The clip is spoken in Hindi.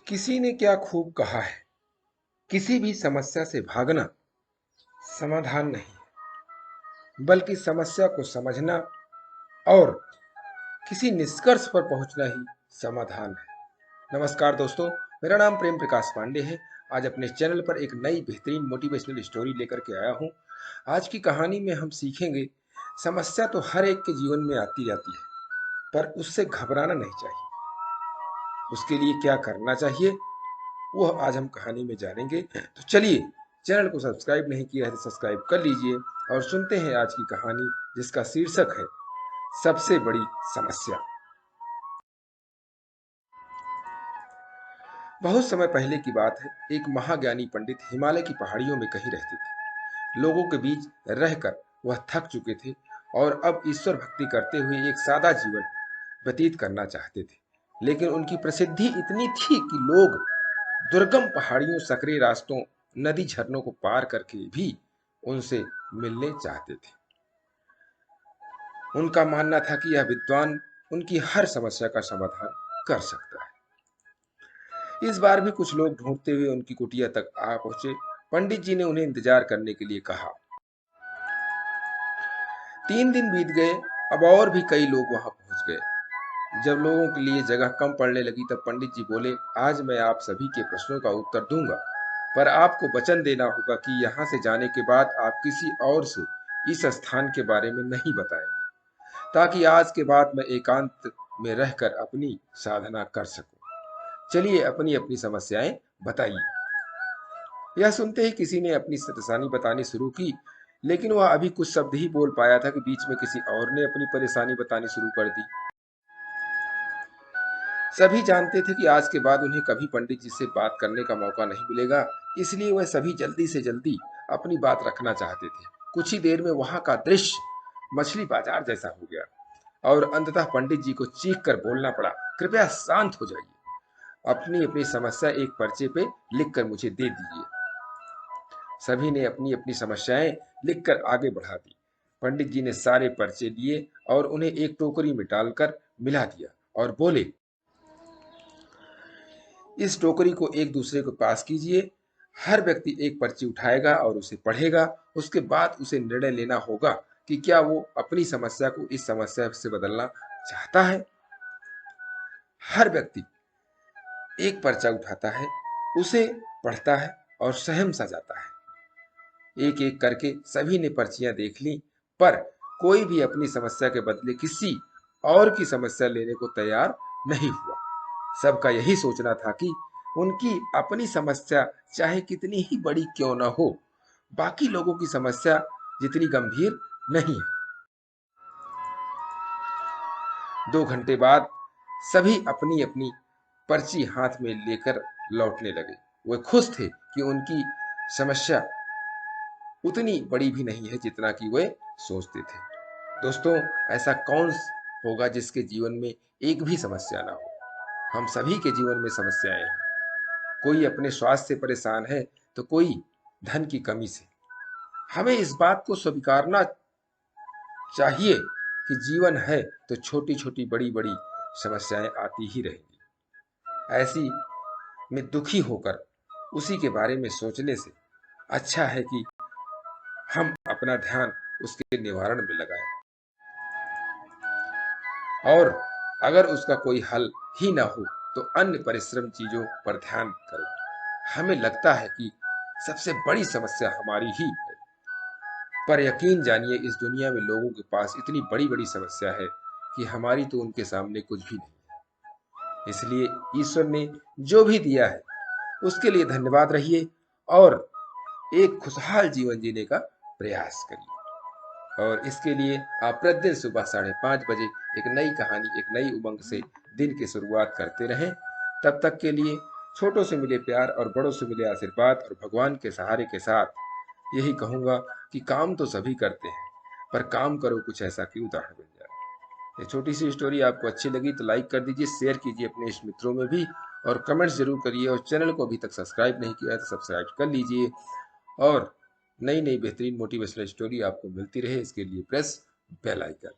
किसी ने क्या खूब कहा है, किसी भी समस्या से भागना समाधान नहीं, बल्कि समस्या को समझना और किसी निष्कर्ष पर पहुंचना ही समाधान है। नमस्कार दोस्तों, मेरा नाम प्रेम प्रकाश पांडे है। आज अपने चैनल पर एक नई बेहतरीन मोटिवेशनल स्टोरी लेकर के आया हूं। आज की कहानी में हम सीखेंगे, समस्या तो हर एक के जीवन में आती जाती है, पर उससे घबराना नहीं चाहिए। उसके लिए क्या करना चाहिए, वह आज हम कहानी में जानेंगे। तो चलिए, चैनल को सब्सक्राइब नहीं किया है तो सब्सक्राइब कर लीजिए और सुनते हैं आज की कहानी, जिसका शीर्षक है सबसे बड़ी समस्या। बहुत समय पहले की बात है। एक महाज्ञानी पंडित हिमालय की पहाड़ियों में कहीं रहते थे। लोगों के बीच रहकर वह थक चुके थे और अब ईश्वर भक्ति करते हुए एक सादा जीवन व्यतीत करना चाहते थे। लेकिन उनकी प्रसिद्धि इतनी थी कि लोग दुर्गम पहाड़ियों, सकरे रास्तों, नदी झरनों को पार करके भी उनसे मिलने चाहते थे। उनका मानना था कि यह विद्वान उनकी हर समस्या का समाधान कर सकता है। इस बार भी कुछ लोग ढूंढते हुए उनकी कुटिया तक आ पहुंचे। पंडित जी ने उन्हें इंतजार करने के लिए कहा। 3 दिन बीत गए। अब और भी कई लोग वहां पहुंच गए। जब लोगों के लिए जगह कम पड़ने लगी, तब पंडित जी बोले, आज मैं आप सभी के प्रश्नों का उत्तर दूंगा, पर आपको वचन देना होगा कि यहाँ से जाने के बाद आप किसी और से इस स्थान के बारे में नहीं बताएंगे, ताकि आज के बाद मैं एकांत में रहकर अपनी साधना कर सकूं। चलिए, अपनी अपनी समस्याएं बताइए। यह सुनते ही किसी ने अपनी परेशानी बतानी शुरू की, लेकिन वह अभी कुछ शब्द ही बोल पाया था कि बीच में किसी और ने अपनी परेशानी बतानी शुरू कर दी। सभी जानते थे कि आज के बाद उन्हें कभी पंडित जी से बात करने का मौका नहीं मिलेगा, इसलिए वह सभी जल्दी से जल्दी अपनी बात रखना चाहते थे। कुछ ही देर में वहां का दृश्य मछली बाजार जैसा हो गया और अंततः पंडित जी को चीख कर बोलना पड़ा, कृपया शांत हो जाइए। अपनी अपनी समस्या एक पर्चे पे लिखकर मुझे दे दीजिए। सभी ने अपनी अपनी समस्याएं लिखकर आगे बढ़ा दी। पंडित जी ने सारे पर्चे लिए और उन्हें एक टोकरी में डालकर मिला दिया और बोले, इस टोकरी को एक दूसरे के पास कीजिए। हर व्यक्ति एक पर्ची उठाएगा और उसे पढ़ेगा। उसके बाद उसे निर्णय लेना होगा कि क्या वो अपनी समस्या को इस समस्या से बदलना चाहता है। हर व्यक्ति एक पर्चा उठाता है, उसे पढ़ता है और सहम सा जाता है। एक एक करके सभी ने पर्चियां देख ली, पर कोई भी अपनी समस्या के बदले किसी और की समस्या लेने को तैयार नहीं हुआ। सबका यही सोचना था कि उनकी अपनी समस्या चाहे कितनी ही बड़ी क्यों न हो, बाकी लोगों की समस्या जितनी गंभीर नहीं है। 2 घंटे बाद सभी अपनी अपनी पर्ची हाथ में लेकर लौटने लगे। वे खुश थे कि उनकी समस्या उतनी बड़ी भी नहीं है जितना कि वे सोचते थे। दोस्तों, ऐसा कौन होगा जिसके जीवन में एक भी समस्या ना हो। हम सभी के जीवन में समस्याएं हैं। कोई अपने स्वास्थ्य से परेशान है तो कोई धन की कमी से। हमें इस बात को स्वीकारना चाहिए कि जीवन है तो छोटी छोटी बड़ी बड़ी समस्याएं आती ही रहेंगी। ऐसी में दुखी होकर उसी के बारे में सोचने से अच्छा है कि हम अपना ध्यान उसके निवारण में लगाएं, और अगर उसका कोई हल ही ना हो तो अन्य परिश्रम चीजों पर ध्यान करो। हमें लगता है कि सबसे बड़ी समस्या हमारी ही है, पर यकीन जानिए, इस दुनिया में लोगों के पास इतनी बड़ी बड़ी समस्या है कि हमारी तो उनके सामने कुछ भी नहीं है। इसलिए ईश्वर ने जो भी दिया है उसके लिए धन्यवाद रहिए और एक खुशहाल जीवन जीने का प्रयास करिए। और इसके लिए आप प्रतिदिन सुबह 5:30 बजे एक नई कहानी, एक नई उमंग से दिन की शुरुआत करते रहें। तब तक के लिए छोटों से मिले प्यार और बड़ों से मिले आशीर्वाद और भगवान के सहारे के साथ यही कहूंगा कि काम तो सभी करते हैं, पर काम करो कुछ ऐसा कि उदाहरण बन जाए। ये छोटी सी स्टोरी आपको अच्छी लगी तो लाइक कर दीजिए, शेयर कीजिए अपने इष्ट मित्रों में भी, और कमेंट्स जरूर करिए। और चैनल को अभी तक सब्सक्राइब नहीं किया है तो सब्सक्राइब कर लीजिए, और नई नई बेहतरीन मोटिवेशनल स्टोरी आपको मिलती रहे, इसके लिए प्रेस बेल आइकन।